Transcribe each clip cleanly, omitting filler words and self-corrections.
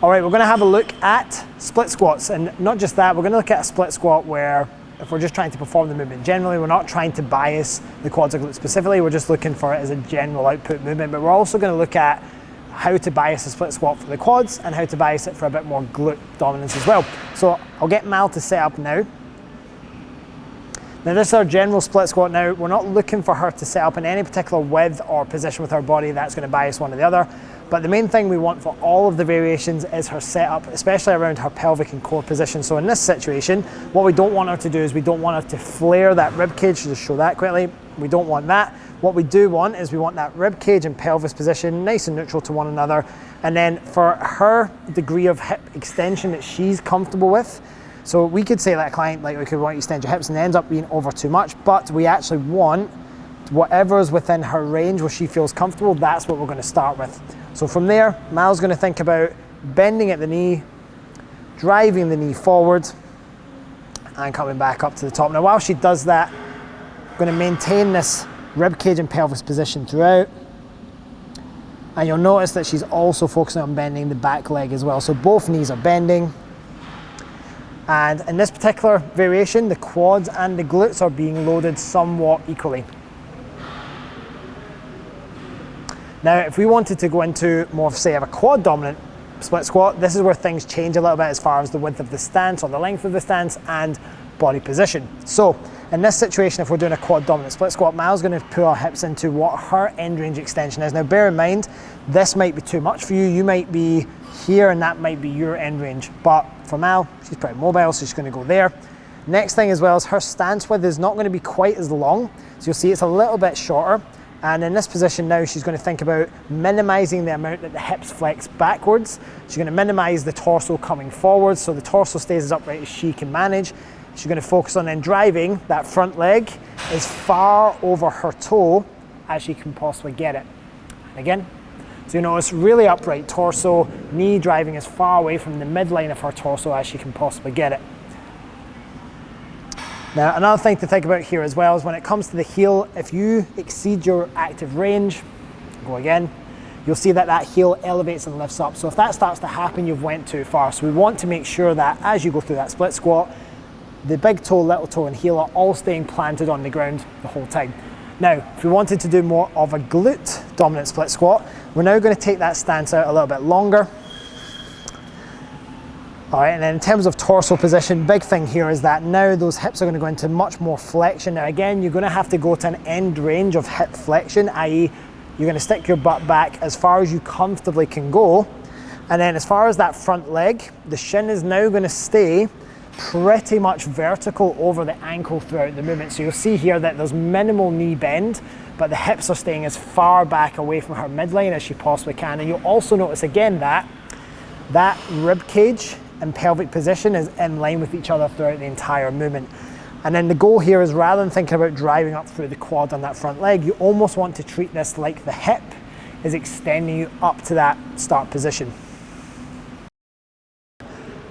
All right, we're gonna have a look at split squats, and not just that, we're gonna look at a split squat where if we're just trying to perform the movement generally, we're not trying to bias the quads or glutes specifically, we're just looking for it as a general output movement, but we're also gonna look at how to bias a split squat for the quads and how to bias it for a bit more glute dominance as well. So I'll get Mal to set up now. Now this is our general split squat now. We're not looking for her to set up in any particular width or position with her body that's going to bias one or the other. But the main thing we want for all of the variations is her setup, especially around her pelvic and core position. So in this situation, what we don't want her to do is we don't want her to flare that rib cage. Just show that quickly. We don't want that. What we do want is we want that rib cage and pelvis position nice and neutral to one another. And then for her degree of hip extension that she's comfortable with, so we could say that client, like we could want you to extend your hips and it ends up being over too much, but we actually want whatever is within her range where she feels comfortable, that's what we're going to start with. So from there, Mal's going to think about bending at the knee, driving the knee forward, and coming back up to the top. Now while she does that, I'm going to maintain this rib cage and pelvis position throughout. And you'll notice that she's also focusing on bending the back leg as well. So both knees are bending. And in this particular variation, the quads and the glutes are being loaded somewhat equally. Now, if we wanted to go into more of, say, a quad dominant split squat, this is where things change a little bit as far as the width of the stance or the length of the stance and body position. So in this situation, if we're doing a quad dominant split squat, Mal's going to pull our hips into what her end range extension is. Now, bear in mind, this might be too much for you. You might be here and that might be your end range. But for Mal, she's pretty mobile, so she's going to go there. Next thing as well is her stance width is not going to be quite as long. So you'll see it's a little bit shorter. And in this position now, she's going to think about minimizing the amount that the hips flex backwards. She's going to minimize the torso coming forward so the torso stays as upright as she can manage. She's going to focus on then driving that front leg as far over her toe as she can possibly get it. And again, so you notice really upright torso, knee driving as far away from the midline of her torso as she can possibly get it. Now, another thing to think about here as well is when it comes to the heel, if you exceed your active range, go again, you'll see that that heel elevates and lifts up. So if that starts to happen, you've went too far. So we want to make sure that as you go through that split squat, the big toe, little toe, and heel are all staying planted on the ground the whole time. Now, if we wanted to do more of a glute dominant split squat, we're now going to take that stance out a little bit longer. All right, and then in terms of torso position, big thing here is that now those hips are going to go into much more flexion. Now again, you're going to have to go to an end range of hip flexion, i.e. you're going to stick your butt back as far as you comfortably can go. And then as far as that front leg, the shin is now going to stay pretty much vertical over the ankle throughout the movement. So you'll see here that there's minimal knee bend, but the hips are staying as far back away from her midline as she possibly can. And you'll also notice again that that rib cage and pelvic position is in line with each other throughout the entire movement. And then the goal here is rather than thinking about driving up through the quad on that front leg, you almost want to treat this like the hip is extending you up to that start position.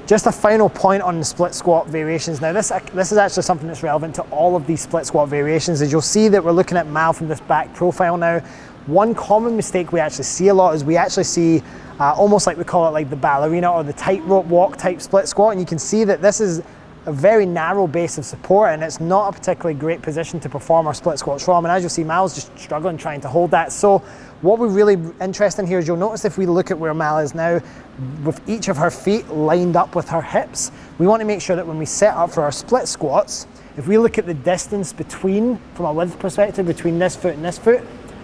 Just a final point on the split squat variations. Now this is actually something that's relevant to all of these split squat variations. As you'll see that we're looking at Mal from this back profile now. One common mistake we actually see a lot is we actually see almost like we call it like the ballerina or the tightrope walk type split squat, and you can see that this is a very narrow base of support and it's not a particularly great position to perform our split squats from, and as you'll see Mal's just struggling trying to hold that. So what we're really interested in here is you'll notice if we look at where Mal is now with each of her feet lined up with her hips, we want to make sure that when we set up for our split squats, if we look at the distance between, from a width perspective, between this foot and this foot,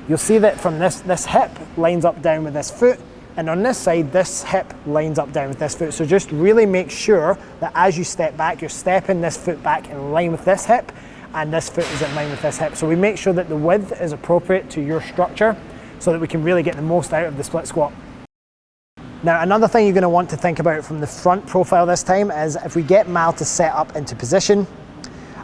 you'll see that from this hip lines up down with this foot, and on this side, this hip lines up down with this foot. So just really make sure that as you step back, you're stepping this foot back in line with this hip, and this foot is in line with this hip. So we make sure that the width is appropriate to your structure so that we can really get the most out of the split squat. Now, another thing you're going to want to think about from the front profile this time is if we get Mal to set up into position,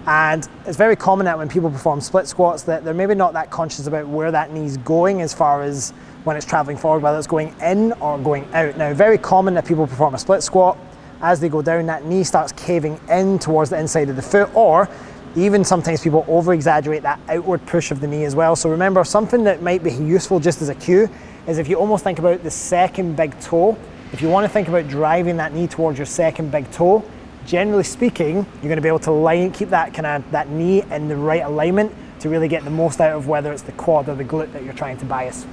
and it's very common that when people perform split squats that they're maybe not that conscious about where that knee's going as far as when it's traveling forward, whether it's going in or going out. Now, very common that people perform a split squat, as they go down, that knee starts caving in towards the inside of the foot, or even sometimes people over-exaggerate that outward push of the knee as well. So remember, something that might be useful just as a cue is if you almost think about the second big toe If you want to think about driving that knee towards your second big toe, generally speaking, you're going to be able to keep that knee in the right alignment to really get the most out of whether it's the quad or the glute that you're trying to bias.